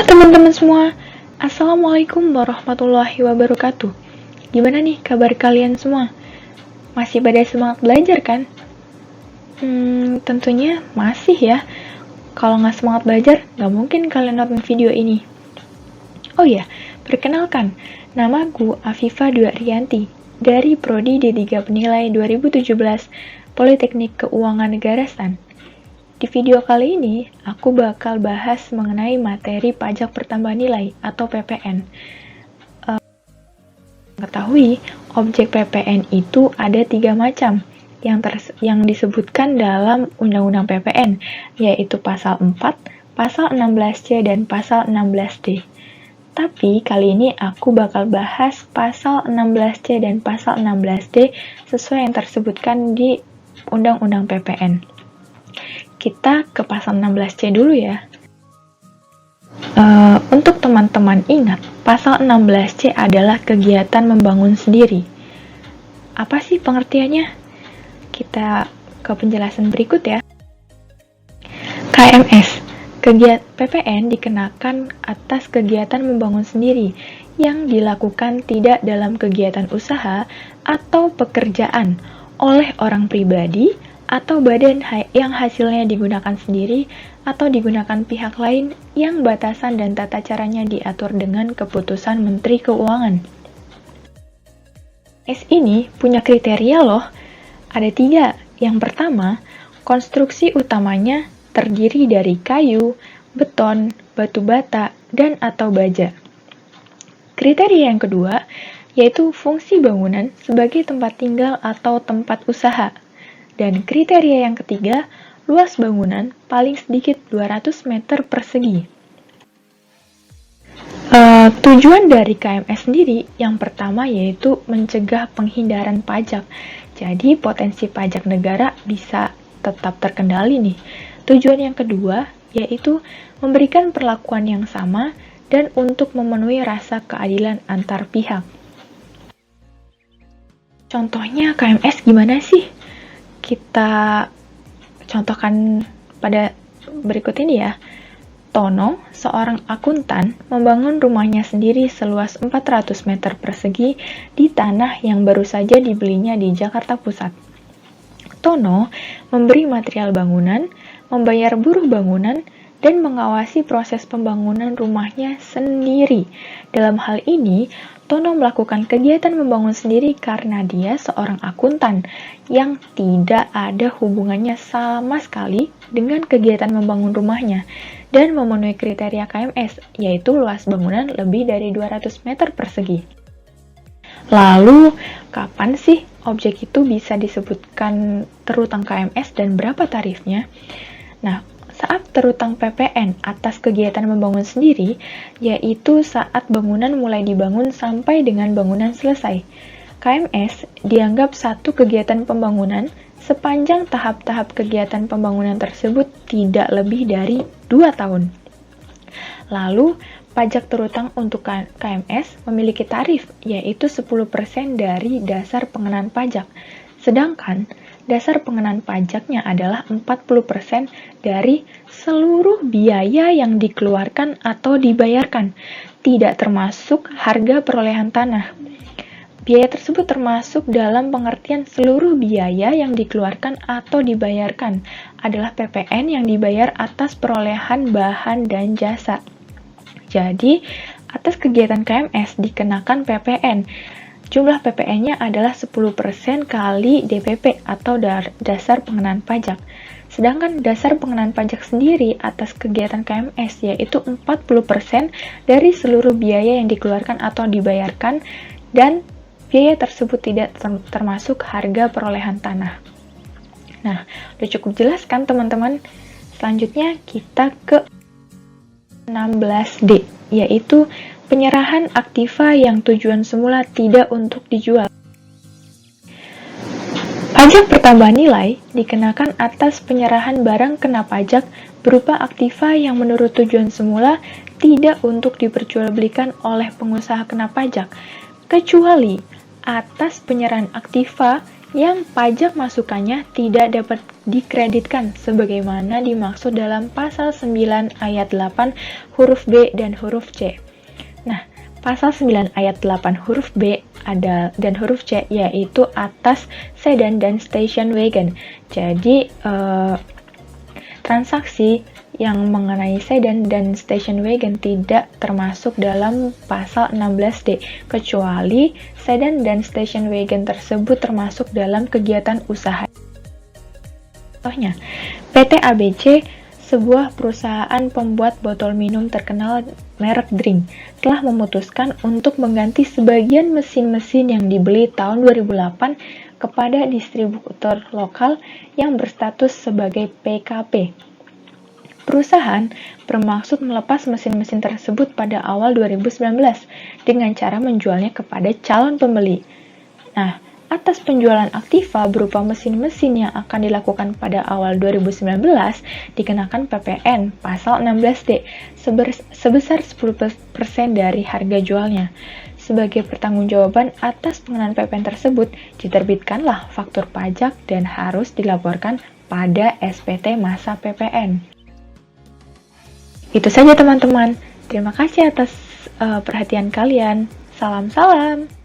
teman-teman semua, Assalamualaikum warahmatullahi wabarakatuh. Gimana nih kabar kalian semua? Masih pada semangat belajar kan? Tentunya masih ya. Kalau nggak semangat belajar, nggak mungkin kalian nonton video ini. Oh ya, perkenalkan, namaku Afifa Dwi Ariyanti dari Prodi D3 Penilai 2017 Politeknik Keuangan Negara STAN. Di video kali ini, aku bakal bahas mengenai materi pajak pertambahan nilai atau PPN. Ketahui, objek PPN itu ada 3 macam yang disebutkan dalam Undang-Undang PPN, yaitu Pasal 4, Pasal 16C, dan Pasal 16D. Tapi kali ini aku bakal bahas Pasal 16C dan Pasal 16D sesuai yang tersebutkan di Undang-Undang PPN. Kita ke pasal 16C dulu ya. Untuk teman-teman ingat, pasal 16C adalah kegiatan membangun sendiri. Apa sih pengertiannya? Kita ke penjelasan berikut ya. KMS, PPN dikenakan atas kegiatan membangun sendiri yang dilakukan tidak dalam kegiatan usaha atau pekerjaan oleh orang pribadi atau badan yang hasilnya digunakan sendiri atau digunakan pihak lain yang batasan dan tata caranya diatur dengan keputusan Menteri Keuangan. Ini punya kriteria loh, ada 3. Yang pertama, konstruksi utamanya terdiri dari kayu, beton, batu bata, dan atau baja. Kriteria yang kedua, yaitu fungsi bangunan sebagai tempat tinggal atau tempat usaha. Dan kriteria yang ketiga, luas bangunan paling sedikit 200 meter persegi. Tujuan dari KMS sendiri yang pertama yaitu mencegah penghindaran pajak. Jadi potensi pajak negara bisa tetap terkendali nih. Tujuan yang kedua yaitu memberikan perlakuan yang sama dan untuk memenuhi rasa keadilan antar pihak. Contohnya KMS gimana sih? Kita contohkan pada berikut ini ya. Tono, seorang akuntan, membangun rumahnya sendiri seluas 400 meter persegi di tanah yang baru saja dibelinya di Jakarta Pusat. Tono memberi material bangunan, membayar buruh bangunan, dan mengawasi proses pembangunan rumahnya sendiri. Dalam hal ini, Tono melakukan kegiatan membangun sendiri karena dia seorang akuntan yang tidak ada hubungannya sama sekali dengan kegiatan membangun rumahnya dan memenuhi kriteria KMS, yaitu luas bangunan lebih dari 200 meter persegi. Lalu, kapan sih objek itu bisa disebutkan terutang KMS dan berapa tarifnya? Nah, saat terutang PPN atas kegiatan membangun sendiri, yaitu saat bangunan mulai dibangun sampai dengan bangunan selesai. KMS dianggap satu kegiatan pembangunan sepanjang tahap-tahap kegiatan pembangunan tersebut tidak lebih dari 2 tahun. Lalu, pajak terutang untuk KMS memiliki tarif, yaitu 10% dari dasar pengenaan pajak. Sedangkan, dasar pengenaan pajaknya adalah 40% dari seluruh biaya yang dikeluarkan atau dibayarkan, tidak termasuk harga perolehan tanah. Biaya tersebut termasuk dalam pengertian seluruh biaya yang dikeluarkan atau dibayarkan adalah PPN yang dibayar atas perolehan bahan dan jasa. Jadi, atas kegiatan KMS dikenakan PPN. Jumlah PPN-nya adalah 10% kali DPP atau dasar pengenaan pajak. Sedangkan dasar pengenaan pajak sendiri atas kegiatan KMS yaitu 40% dari seluruh biaya yang dikeluarkan atau dibayarkan dan biaya tersebut tidak termasuk harga perolehan tanah. Nah, udah cukup jelas kan teman-teman? Selanjutnya kita ke 16D, yaitu penyerahan aktiva yang tujuan semula tidak untuk dijual. Pajak pertambahan nilai dikenakan atas penyerahan barang kena pajak berupa aktiva yang menurut tujuan semula tidak untuk diperjualbelikan oleh pengusaha kena pajak, kecuali atas penyerahan aktiva yang pajak masukannya tidak dapat dikreditkan sebagaimana dimaksud dalam pasal 9 ayat 8 huruf B dan huruf C. Nah, pasal 9 ayat 8 huruf B dan huruf C yaitu atas sedan dan station wagon. Jadi, transaksi yang mengenai sedan dan station wagon tidak termasuk dalam pasal 16D, kecuali sedan dan station wagon tersebut termasuk dalam kegiatan usaha. Contohnya, PT ABC, sebuah perusahaan pembuat botol minum terkenal merek Drink, telah memutuskan untuk mengganti sebagian mesin-mesin yang dibeli tahun 2008 kepada distributor lokal yang berstatus sebagai PKP. Perusahaan bermaksud melepas mesin-mesin tersebut pada awal 2019 dengan cara menjualnya kepada calon pembeli. Nah, atas penjualan aktiva berupa mesin-mesin yang akan dilakukan pada awal 2019 dikenakan PPN pasal 16D sebesar 10% dari harga jualnya. Sebagai pertanggungjawaban atas pengenaan PPN tersebut, diterbitkanlah faktur pajak dan harus dilaporkan pada SPT masa PPN. Itu saja teman-teman. Terima kasih atas perhatian kalian. Salam-salam.